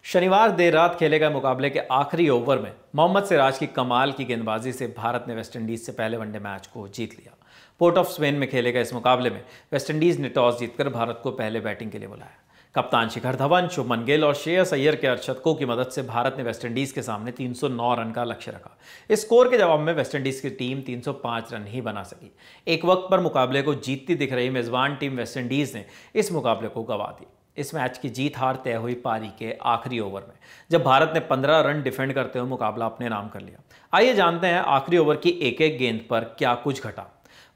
शनिवार देर रात खेले गए मुकाबले के आखिरी ओवर में मोहम्मद सिराज की कमाल की गेंदबाजी से भारत ने वेस्टइंडीज से पहले वनडे मैच को जीत लिया। पोर्ट ऑफ स्पेन में खेले गए इस मुकाबले में वेस्टइंडीज ने टॉस जीतकर भारत को पहले बैटिंग के लिए बुलाया। कप्तान शिखर धवन, शुभमन गिल और श्रेयस अय्यर के अर्धशतकों की मदद से भारत ने वेस्टइंडीज के सामने 309 रन का लक्ष्य रखा। इस स्कोर के जवाब में वेस्टइंडीज की टीम 305 रन ही बना सकी। एक वक्त पर मुकाबले को जीतती दिख रही मेजबान टीम वेस्टइंडीज ने इस मुकाबले को गंवा दी। इस मैच की जीत हार तय हुई पारी के आखिरी ओवर में, जब भारत ने 15 रन डिफेंड करते हुए मुकाबला अपने नाम कर लिया। आइए जानते हैं आखिरी ओवर की एक एक गेंद पर क्या कुछ घटा।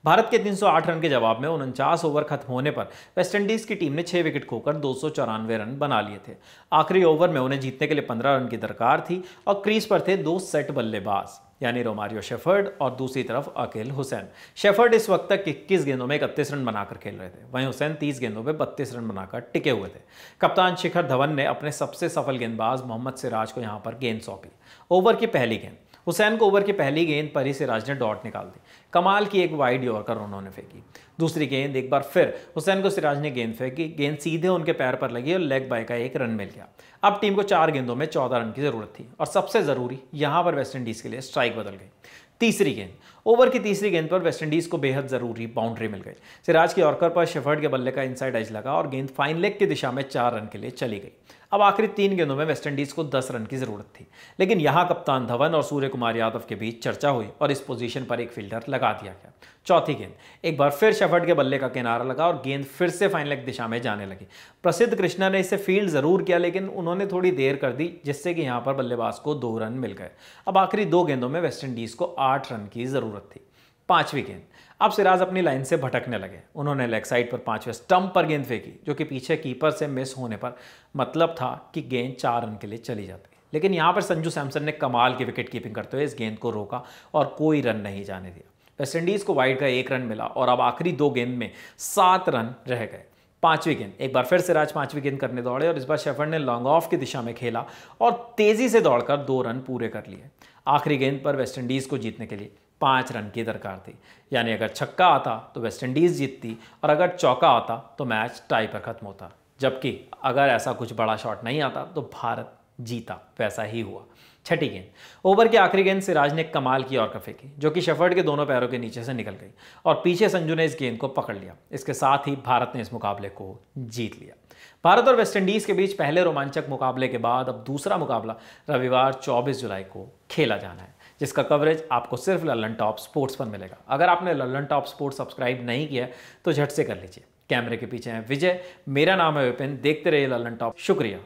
भारत के 308 रन के जवाब में 49 ओवर खत्म होने पर वेस्टइंडीज की टीम ने 6 विकेट खोकर 294 रन बना लिए थे। आखिरी ओवर में उन्हें जीतने के लिए 15 रन की दरकार थी और क्रीज पर थे दो सेट बल्लेबाज, यानी रोमारियो शेफर्ड और दूसरी तरफ अकील हुसैन। शेफर्ड इस वक्त तक 21 गेंदों में 31 रन बनाकर खेल रहे थे, वहीं हुसैन 30 गेंदों में 32 रन बनाकर टिके हुए थे। कप्तान शिखर धवन ने अपने सबसे सफल गेंदबाज मोहम्मद सिराज को यहां पर गेंद सौंपी। ओवर की पहली गेंद हुसैन को ओवर की पहली गेंद पर ही सिराज ने डॉट निकाल दी। कमाल की एक वाइड यॉर्कर उन्होंने फेंकी। दूसरी गेंद एक बार फिर हुसैन को सिराज ने गेंद फेंकी, गेंद सीधे उनके पैर पर लगी और लेग बाय का एक रन मिल गया। अब टीम को 4 गेंदों में 14 रन की जरूरत थी और सबसे जरूरी यहां पर वेस्टइंडीज के लिए स्ट्राइक बदल गई। तीसरी गेंद ओवर की तीसरी गेंद पर वेस्टइंडीज को बेहद जरूरी बाउंड्री मिल गई। सिराज की यॉर्कर पर शेफर्ड के बल्ले का इनसाइड एज लगा और गेंद फाइन लेग की दिशा में 4 रन के लिए चली गई। अब आखिरी 3 गेंदों में वेस्टइंडीज को 10 रन की जरूरत थी, लेकिन यहां कप्तान धवन और सूर्य कुमार यादव के बीच चर्चा हुई और इस पोजीशन पर एक फील्डर लगा दिया गया। चौथी गेंद एक बार फिर शेफर्ड के बल्ले का किनारा लगा और गेंद फिर से फाइन लेग दिशा में जाने लगी। प्रसिद्ध कृष्णा ने इसे फील्ड जरूर किया, लेकिन उन्होंने थोड़ी देर कर दी, जिससे कि यहां पर बल्लेबाज को 2 रन मिल गए। अब आखिरी 2 गेंदों में वेस्टइंडीज को 8 रन की जरूरत थी। पांचवी गेंद अब सिराज अपनी लाइन से भटकने लगे। उन्होंने लेग साइड पर 5वें स्टंप पर गेंद फेंकी, जो कि पीछे कीपर से मिस होने पर मतलब था कि गेंद 4 रन के लिए चली जाती। लेकिन यहां पर संजू सैमसन ने कमाल की विकेट कीपिंग करते हुए इस गेंद को रोका और कोई रन नहीं जाने दिया। वेस्टइंडीज को वाइड का 1 रन मिला और अब आखिरी 2 गेंद में 7 रन रह गए। पांचवी गेंद एक बार फिर सिराज 5वीं गेंद करने दौड़े और इस बार शेफर्ड ने लॉन्ग ऑफ की दिशा में खेला और तेजी से दौड़कर 2 रन पूरे कर लिए। आखिरी गेंद पर वेस्टइंडीज को जीतने के लिए 5 रन की दरकार थी, यानी अगर छक्का आता तो वेस्टइंडीज जीतती और अगर चौका आता तो मैच टाई पर खत्म होता, जबकि अगर ऐसा कुछ बड़ा शॉट नहीं आता तो भारत जीता। वैसा ही हुआ। छठी गेंद ओवर की आखिरी गेंद सिराज ने कमाल की यॉर्कर फेंकी, जो कि शेफर्ड के दोनों पैरों के नीचे से निकल गई और पीछे संजू ने इस गेंद को पकड़ लिया। इसके साथ ही भारत ने इस मुकाबले को जीत लिया। भारत और वेस्टइंडीज के बीच पहले रोमांचक मुकाबले के बाद अब दूसरा मुकाबला रविवार 24 जुलाई को खेला जाना है, जिसका कवरेज आपको सिर्फ लल्लन टॉप स्पोर्ट्स पर मिलेगा। अगर आपने लल्लन टॉप स्पोर्ट्स सब्सक्राइब नहीं किया तो झट से कर लीजिए। कैमरे के पीछे हैं विजय, मेरा नाम है विपिन। देखते रहिए लल्लन टॉप। शुक्रिया।